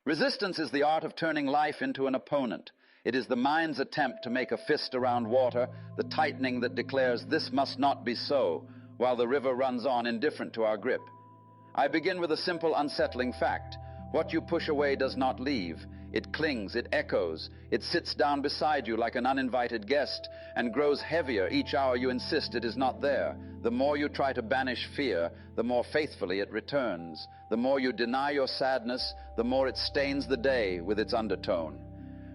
Resistance is the art of turning life into an opponent. It is the mind's attempt to make a fist around water, the tightening that declares this must not be so, while the river runs on indifferent to our grip. I begin with a simple, unsettling fact. What you push away does not leave. It clings, it echoes, it sits down beside you like an uninvited guest and grows heavier each hour you insist it is not there. The more you try to banish fear, the more faithfully it returns. The more you deny your sadness, the more it stains the day with its undertone.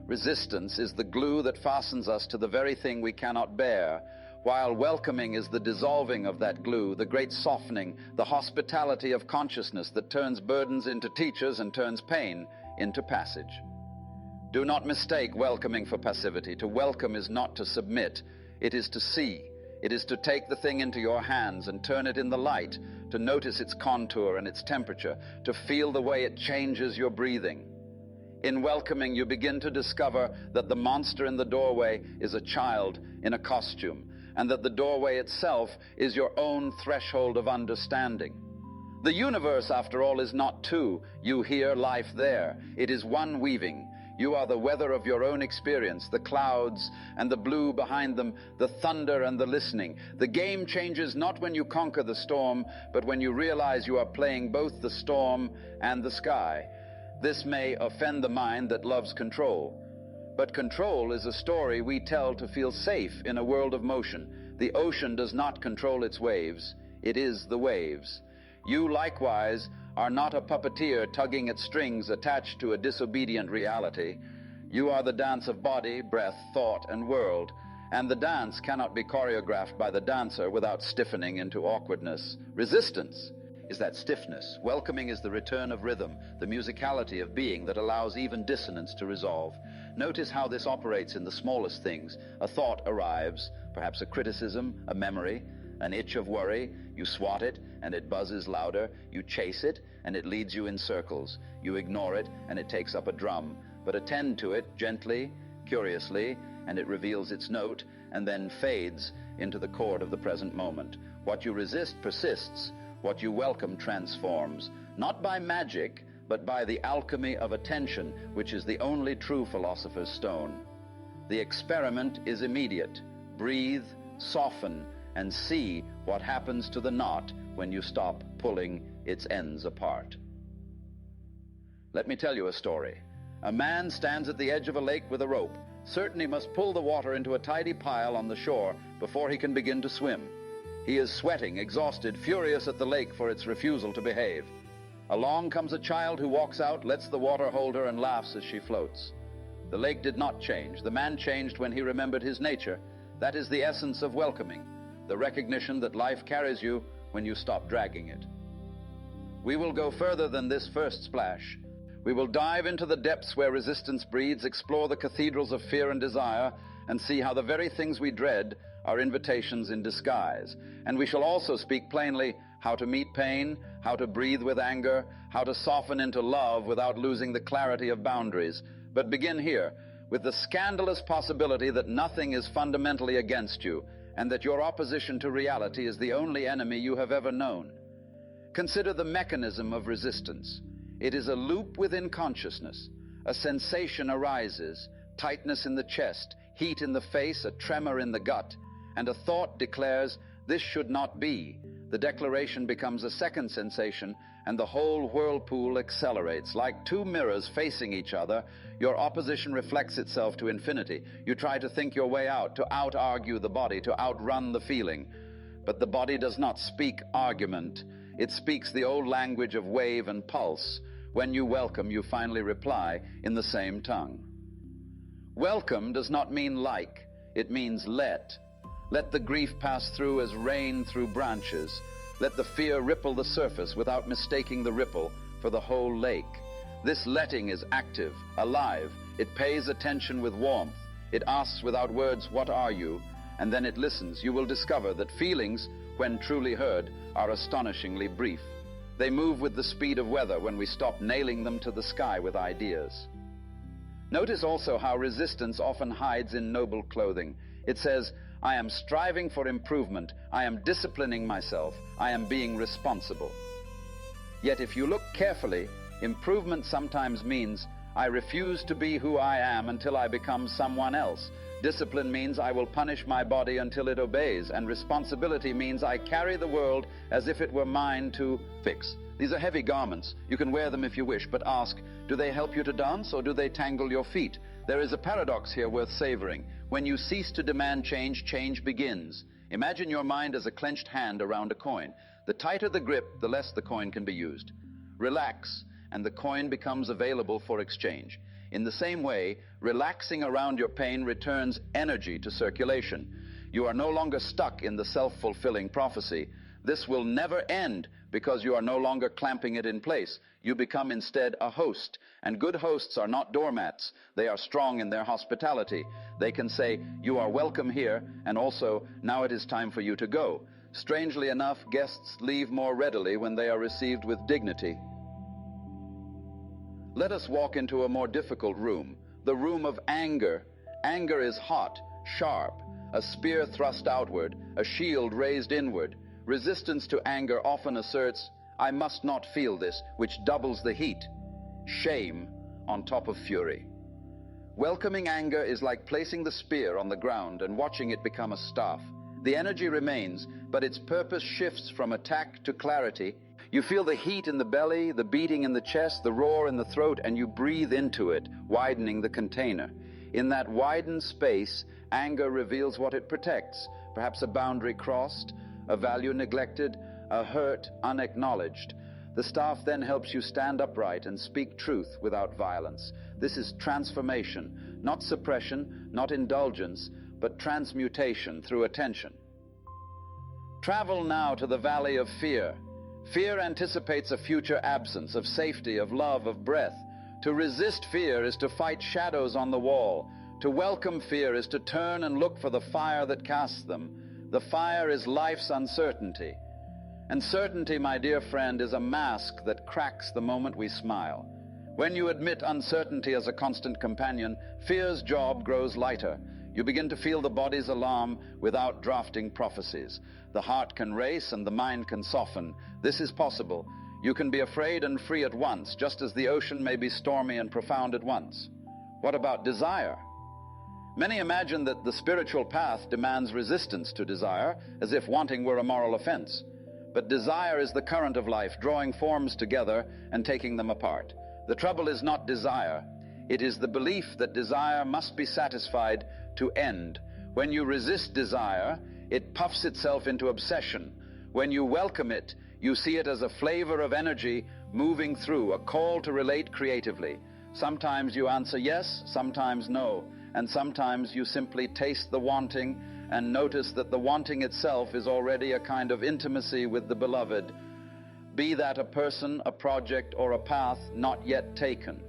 Resistance is the glue that fastens us to the very thing we cannot bear, while welcoming is the dissolving of that glue, the great softening, the hospitality of consciousness that turns burdens into teachers and turns pain into passage. Do not mistake welcoming for passivity. To welcome is not to submit. It is to see. It is to take the thing into your hands and turn it in the light, to notice its contour and its temperature, to feel the way it changes your breathing. In welcoming, you begin to discover that the monster in the doorway is a child in a costume, and that the doorway itself is your own threshold of understanding. The universe, after all, is not two. You here, life there. It is one weaving. You are the weather of your own experience, the clouds and the blue behind them, the thunder and the listening. The game changes not when you conquer the storm, but when you realize you are playing both the storm and the sky. This may offend the mind that loves control. But control is a story we tell to feel safe in a world of motion. The ocean does not control its waves. It is the waves. You, likewise, are not a puppeteer tugging at strings attached to a disobedient reality. You are the dance of body, breath, thought, and world. And the dance cannot be choreographed by the dancer without stiffening into awkwardness. Resistance is that stiffness. Welcoming is the return of rhythm, the musicality of being that allows even dissonance to resolve. Notice how this operates in the smallest things. A thought arrives, perhaps a criticism, a memory, an itch of worry. You swat it, and it buzzes louder. You chase it, and it leads you in circles. You ignore it, and it takes up a drum. But attend to it gently, curiously, and it reveals its note, and then fades into the chord of the present moment. What you resist persists. What you welcome transforms, not by magic, but by the alchemy of attention, which is the only true philosopher's stone. The experiment is immediate. Breathe, soften, and see what happens to the knot when you stop pulling its ends apart. Let me tell you a story. A man stands at the edge of a lake with a rope, certain he must pull the water into a tidy pile on the shore before he can begin to swim. He is sweating, exhausted, furious at the lake for its refusal to behave. Along comes a child who walks out, lets the water hold her, and laughs as she floats. The lake did not change. The man changed when he remembered his nature. That is the essence of welcoming, the recognition that life carries you when you stop dragging it. We will go further than this first splash. We will dive into the depths where resistance breeds, explore the cathedrals of fear and desire, and see how the very things we dread are invitations in disguise. And we shall also speak plainly how to meet pain, how to breathe with anger, how to soften into love without losing the clarity of boundaries. But begin here, with the scandalous possibility that nothing is fundamentally against you, and that your opposition to reality is the only enemy you have ever known. Consider the mechanism of resistance. It is a loop within consciousness. A sensation arises, tightness in the chest, heat in the face, a tremor in the gut, and a thought declares, this should not be. The declaration becomes a second sensation, and the whole whirlpool accelerates. Like two mirrors facing each other, your opposition reflects itself to infinity. You try to think your way out, to out-argue the body, to outrun the feeling. But the body does not speak argument. It speaks the old language of wave and pulse. When you welcome, you finally reply in the same tongue. Welcome does not mean like, it means let. Let the grief pass through as rain through branches. Let the fear ripple the surface without mistaking the ripple for the whole lake. This letting is active, alive. It pays attention with warmth. It asks without words, what are you? And then it listens. You will discover that feelings, when truly heard, are astonishingly brief. They move with the speed of weather when we stop nailing them to the sky with ideas. Notice also how resistance often hides in noble clothing. It says, I am striving for improvement. I am disciplining myself. I am being responsible. Yet if you look carefully, Improvement sometimes means I refuse to be who I am until I become someone else. Discipline means I will punish my body until it obeys, and responsibility means I carry the world as if it were mine to fix. These are heavy garments. You can wear them if you wish, but ask, do they help you to dance or do they tangle your feet? There is a paradox here worth savoring. When you cease to demand change, change begins. Imagine your mind as a clenched hand around a coin. The tighter the grip, the less the coin can be used. Relax, and the coin becomes available for exchange. In the same way, relaxing around your pain returns energy to circulation. You are no longer stuck in the self-fulfilling prophecy. This will never end because you are no longer clamping it in place. You become instead a host, and good hosts are not doormats. They are strong in their hospitality. They can say, you are welcome here, and also, now it is time for you to go. Strangely enough, guests leave more readily when they are received with dignity. Let us walk into a more difficult room, the room of anger. Anger is hot, sharp, a spear thrust outward, a shield raised inward. Resistance to anger often asserts, I must not feel this, which doubles the heat. Shame on top of fury. Welcoming anger is like placing the spear on the ground and watching it become a staff. The energy remains, but its purpose shifts from attack to clarity. You feel the heat in the belly, the beating in the chest, the roar in the throat, and you breathe into it, widening the container. In that widened space, anger reveals what it protects, perhaps a boundary crossed, a value neglected, a hurt unacknowledged. The staff then helps you stand upright and speak truth without violence. This is transformation, not suppression, not indulgence, but transmutation through attention. Travel now to the valley of fear. Fear anticipates a future absence of safety, of love, of breath. To resist fear is to fight shadows on the wall. To welcome fear is to turn and look for the fire that casts them. The fire is life's uncertainty. And certainty, my dear friend, is a mask that cracks the moment we smile. When you admit uncertainty as a constant companion, fear's job grows lighter. You begin to feel the body's alarm without drafting prophecies. The heart can race and the mind can soften. This is possible. You can be afraid and free at once, just as the ocean may be stormy and profound at once. What about desire? Many imagine that the spiritual path demands resistance to desire, as if wanting were a moral offense. But desire is the current of life, drawing forms together and taking them apart. The trouble is not desire. It is the belief that desire must be satisfied to end. When you resist desire, it puffs itself into obsession. When you welcome it, you see it as a flavor of energy moving through, a call to relate creatively. Sometimes you answer yes, sometimes no, and sometimes you simply taste the wanting and notice that the wanting itself is already a kind of intimacy with the beloved, be that a person, a project, or a path not yet taken.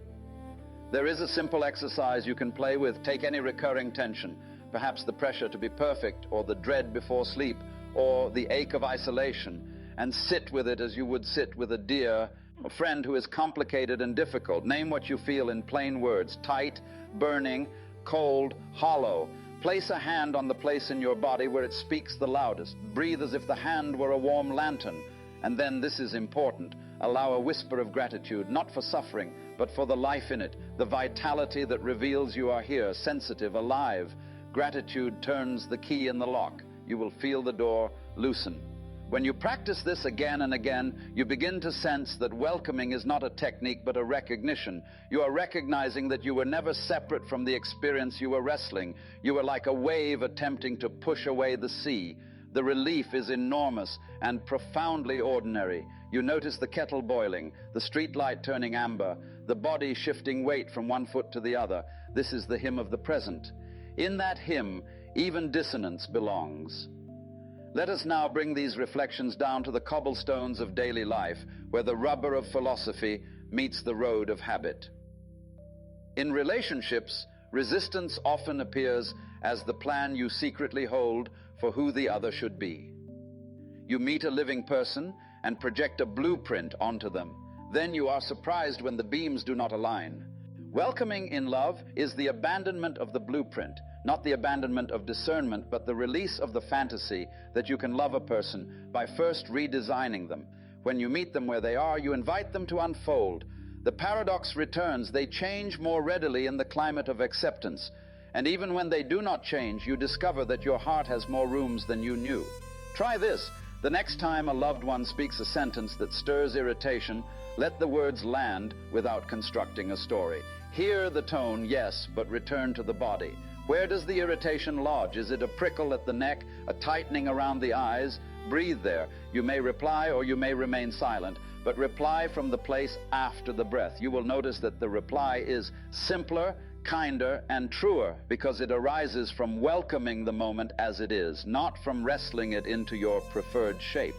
There is a simple exercise you can play with. Take any recurring tension, perhaps the pressure to be perfect, or the dread before sleep, or the ache of isolation, and sit with it as you would sit with a dear friend who is complicated and difficult. Name what you feel in plain words: tight, burning, cold, hollow. Place a hand on the place in your body where it speaks the loudest. Breathe as if the hand were a warm lantern. And then, this is important, allow a whisper of gratitude, not for suffering, but for the life in it, the vitality that reveals you are here, sensitive, alive. Gratitude turns the key in the lock. You will feel the door loosen. When you practice this again and again, you begin to sense that welcoming is not a technique but a recognition. You are recognizing that you were never separate from the experience you were wrestling. You were like a wave attempting to push away the sea. The relief is enormous and profoundly ordinary. You notice the kettle boiling, the street light turning amber, the body shifting weight from one foot to the other. This is the hymn of the present. In that hymn, even dissonance belongs. Let us now bring these reflections down to the cobblestones of daily life, where the rubber of philosophy meets the road of habit. In relationships, resistance often appears as the plan you secretly hold for who the other should be. You meet a living person and project a blueprint onto them. Then you are surprised when the beams do not align. Welcoming in love is the abandonment of the blueprint, not the abandonment of discernment, but the release of the fantasy that you can love a person by first redesigning them. When you meet them where they are, you invite them to unfold. The paradox returns. They change more readily in the climate of acceptance. And even when they do not change, you discover that your heart has more rooms than you knew. Try this. The next time a loved one speaks a sentence that stirs irritation, let the words land without constructing a story. Hear the tone, yes, but return to the body. Where does the irritation lodge? Is it a prickle at the neck, a tightening around the eyes? Breathe there. You may reply or you may remain silent, but reply from the place after the breath. You will notice that the reply is simpler, kinder, and truer because it arises from welcoming the moment as it is, not from wrestling it into your preferred shape.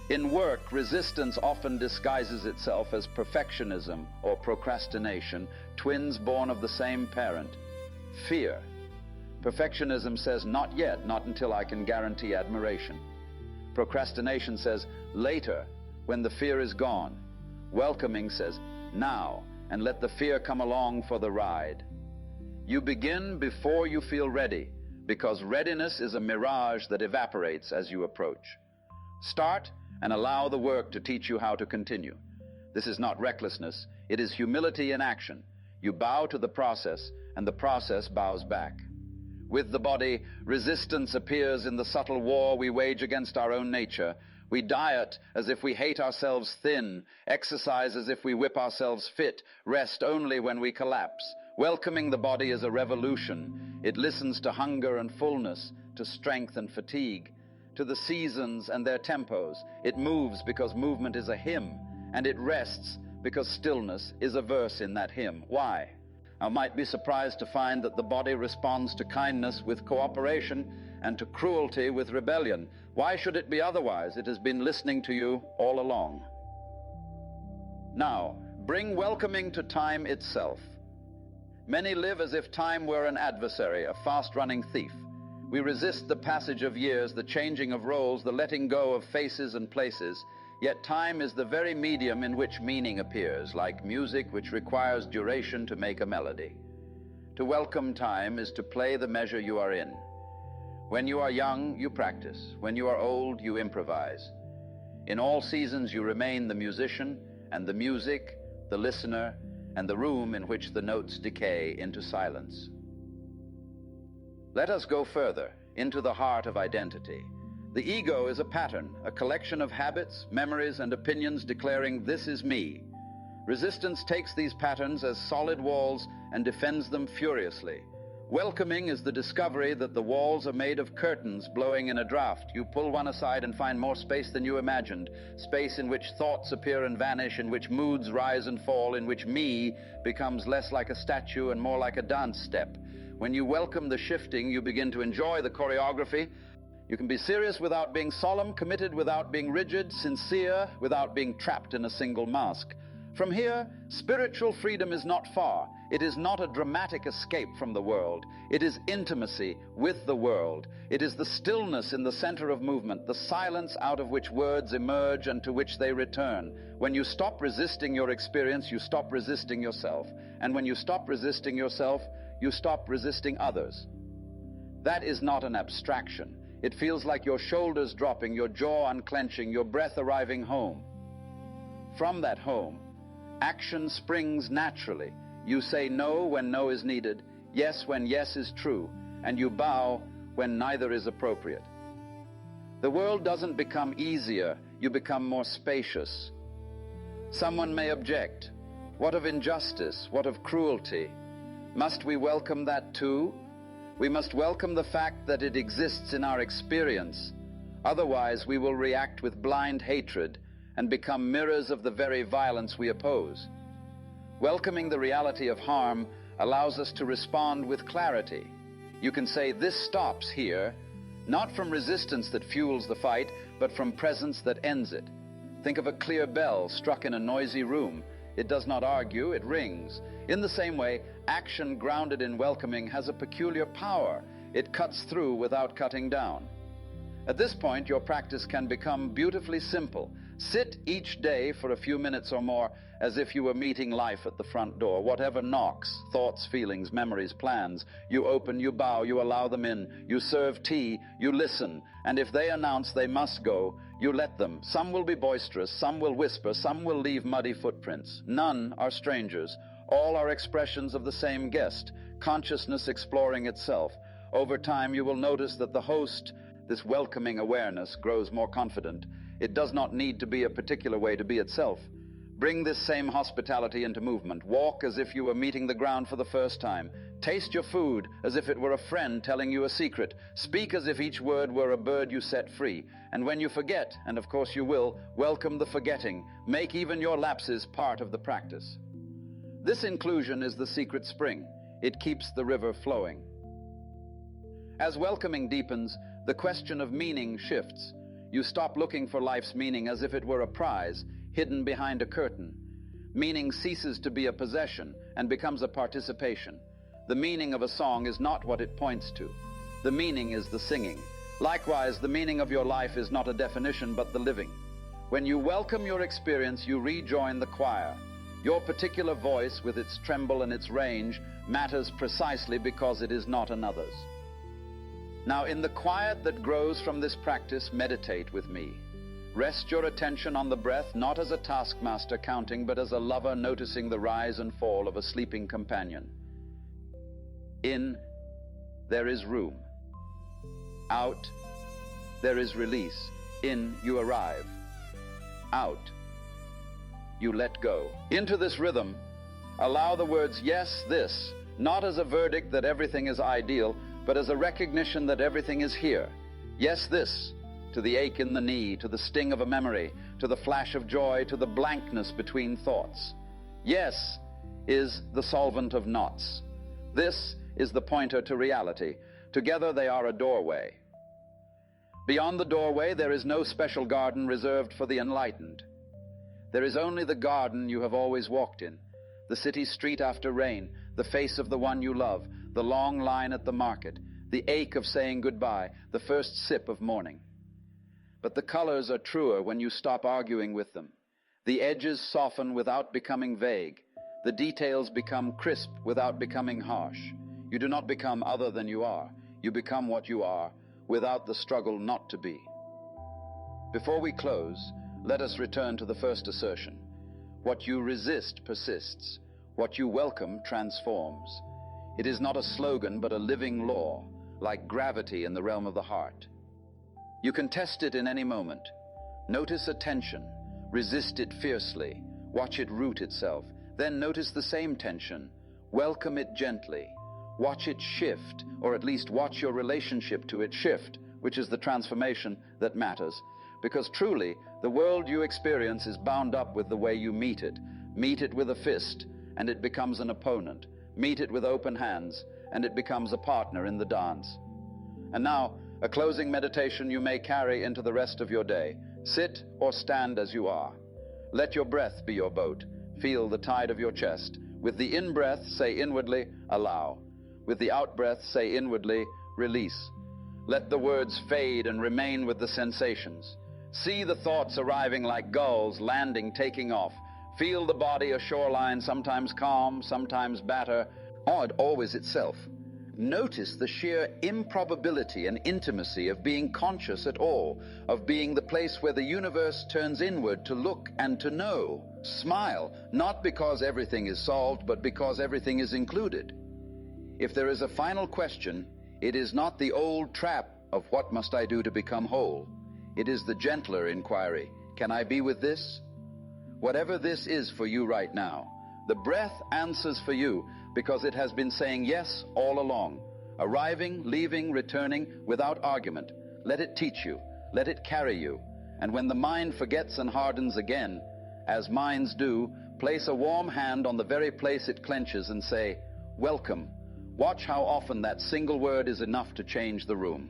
In work, resistance often disguises itself as perfectionism or procrastination, twins born of the same parent. Fear. Perfectionism says, not yet, not until I can guarantee admiration. Procrastination says, later, when the fear is gone. Welcoming says, now, and let the fear come along for the ride. You begin before you feel ready, because readiness is a mirage that evaporates as you approach. Start and allow the work to teach you how to continue. This is not recklessness, it is humility in action. You bow to the process, and the process bows back. With the body, resistance appears in the subtle war we wage against our own nature. We diet as if we hate ourselves thin, exercise as if we whip ourselves fit, rest only when we collapse. Welcoming the body is a revolution. It listens to hunger and fullness, to strength and fatigue, to the seasons and their tempos. It moves because movement is a hymn, and it rests because stillness is a verse in that hymn. Why? I might be surprised to find that the body responds to kindness with cooperation and to cruelty with rebellion. Why should it be otherwise? It has been listening to you all along. Now, bring welcoming to time itself. Many live as if time were an adversary, a fast-running thief. We resist the passage of years, the changing of roles, the letting go of faces and places. Yet time is the very medium in which meaning appears, like music which requires duration to make a melody. To welcome time is to play the measure you are in. When you are young, you practice. When you are old, you improvise. In all seasons, you remain the musician, and the music, the listener, and the room in which the notes decay into silence. Let us go further, into the heart of identity. The ego is a pattern, a collection of habits, memories, and opinions declaring, "This is me." Resistance takes these patterns as solid walls and defends them furiously. Welcoming is the discovery that the walls are made of curtains blowing in a draught. You pull one aside and find more space than you imagined, space in which thoughts appear and vanish, in which moods rise and fall, in which me becomes less like a statue and more like a dance step. When you welcome the shifting, you begin to enjoy the choreography. You can be serious without being solemn, committed without being rigid, sincere without being trapped in a single mask. From here, spiritual freedom is not far. It is not a dramatic escape from the world. It is intimacy with the world. It is the stillness in the center of movement, the silence out of which words emerge and to which they return. When you stop resisting your experience, you stop resisting yourself. And when you stop resisting yourself, you stop resisting others. That is not an abstraction. It feels like your shoulders dropping, your jaw unclenching, your breath arriving home. From that home, action springs naturally. You say no when no is needed, yes when yes is true, and you bow when neither is appropriate. The world doesn't become easier, you become more spacious. Someone may object. What of injustice? What of cruelty? Must we welcome that too? We must welcome the fact that it exists in our experience. Otherwise, we will react with blind hatred and become mirrors of the very violence we oppose. Welcoming the reality of harm allows us to respond with clarity. You can say, "This stops here," not from resistance that fuels the fight, but from presence that ends it. Think of a clear bell struck in a noisy room. It does not argue, it rings. In the same way, action grounded in welcoming has a peculiar power. It cuts through without cutting down. At this point, your practice can become beautifully simple. Sit each day for a few minutes or more as if you were meeting life at the front door. Whatever knocks, thoughts, feelings, memories, plans, you open, you bow, you allow them in, you serve tea, you listen, and if they announce they must go, you let them. Some will be boisterous, some will whisper, some will leave muddy footprints. None are strangers. All are expressions of the same guest, consciousness exploring itself. Over time, you will notice that the host, this welcoming awareness, grows more confident. It does not need to be a particular way to be itself. Bring this same hospitality into movement. Walk as if you were meeting the ground for the first time. Taste your food as if it were a friend telling you a secret. Speak as if each word were a bird you set free. And when you forget, and of course you will, welcome the forgetting. Make even your lapses part of the practice. This inclusion is the secret spring. It keeps the river flowing. As welcoming deepens, the question of meaning shifts. You stop looking for life's meaning as if it were a prize, hidden behind a curtain. Meaning ceases to be a possession and becomes a participation. The meaning of a song is not what it points to. The meaning is the singing. Likewise, the meaning of your life is not a definition but the living. When you welcome your experience, you rejoin the choir. Your particular voice, with its tremble and its range, matters precisely because it is not another's. Now, in the quiet that grows from this practice, meditate with me. Rest your attention on the breath, not as a taskmaster counting, but as a lover noticing the rise and fall of a sleeping companion. In, there is room. Out, there is release. In, you arrive. Out, you let go. Into this rhythm, allow the words yes, this, not as a verdict that everything is ideal, but as a recognition that everything is here. Yes, this, to the ache in the knee, to the sting of a memory, to the flash of joy, to the blankness between thoughts. Yes is the solvent of knots. This is the pointer to reality. Together they are a doorway. Beyond the doorway, there is no special garden reserved for the enlightened. There is only the garden you have always walked in, the city street after rain, the face of the one you love, the long line at the market, the ache of saying goodbye, the first sip of morning. But the colors are truer when you stop arguing with them. The edges soften without becoming vague. The details become crisp without becoming harsh. You do not become other than you are. You become what you are, without the struggle not to be. Before we close, let us return to the first assertion. What you resist persists. What you welcome transforms. It is not a slogan, but a living law, like gravity in the realm of the heart. You can test it in any moment. Notice a tension. Resist it fiercely. Watch it root itself. Then notice the same tension. Welcome it gently. Watch it shift, or at least watch your relationship to it shift, which is the transformation that matters. Because truly, the world you experience is bound up with the way you meet it. Meet it with a fist, and it becomes an opponent. Meet it with open hands, and it becomes a partner in the dance. And now, a closing meditation you may carry into the rest of your day. Sit or stand as you are. Let your breath be your boat. Feel the tide of your chest. With the in-breath, say inwardly, allow. With the out-breath, say inwardly, release. Let the words fade and remain with the sensations. See the thoughts arriving like gulls, landing, taking off. Feel the body a shoreline, sometimes calm, sometimes batter, odd, always itself. Notice the sheer improbability and intimacy of being conscious at all, of being the place where the universe turns inward to look and to know. Smile, not because everything is solved, but because everything is included. If there is a final question, it is not the old trap of what must I do to become whole. It is the gentler inquiry, can I be with this? Whatever this is for you right now, the breath answers for you because it has been saying yes all along, arriving, leaving, returning without argument. Let it teach you, let it carry you. And when the mind forgets and hardens again, as minds do, place a warm hand on the very place it clenches and say, welcome. Watch how often that single word is enough to change the room.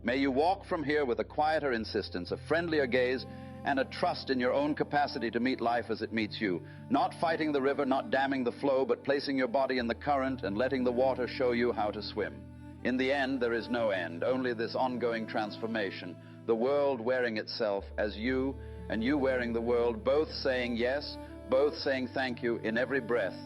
May you walk from here with a quieter insistence, a friendlier gaze, and a trust in your own capacity to meet life as it meets you. Not fighting the river, not damming the flow, but placing your body in the current and letting the water show you how to swim. In the end, there is no end, only this ongoing transformation, the world wearing itself as you and you wearing the world, both saying yes, both saying thank you in every breath,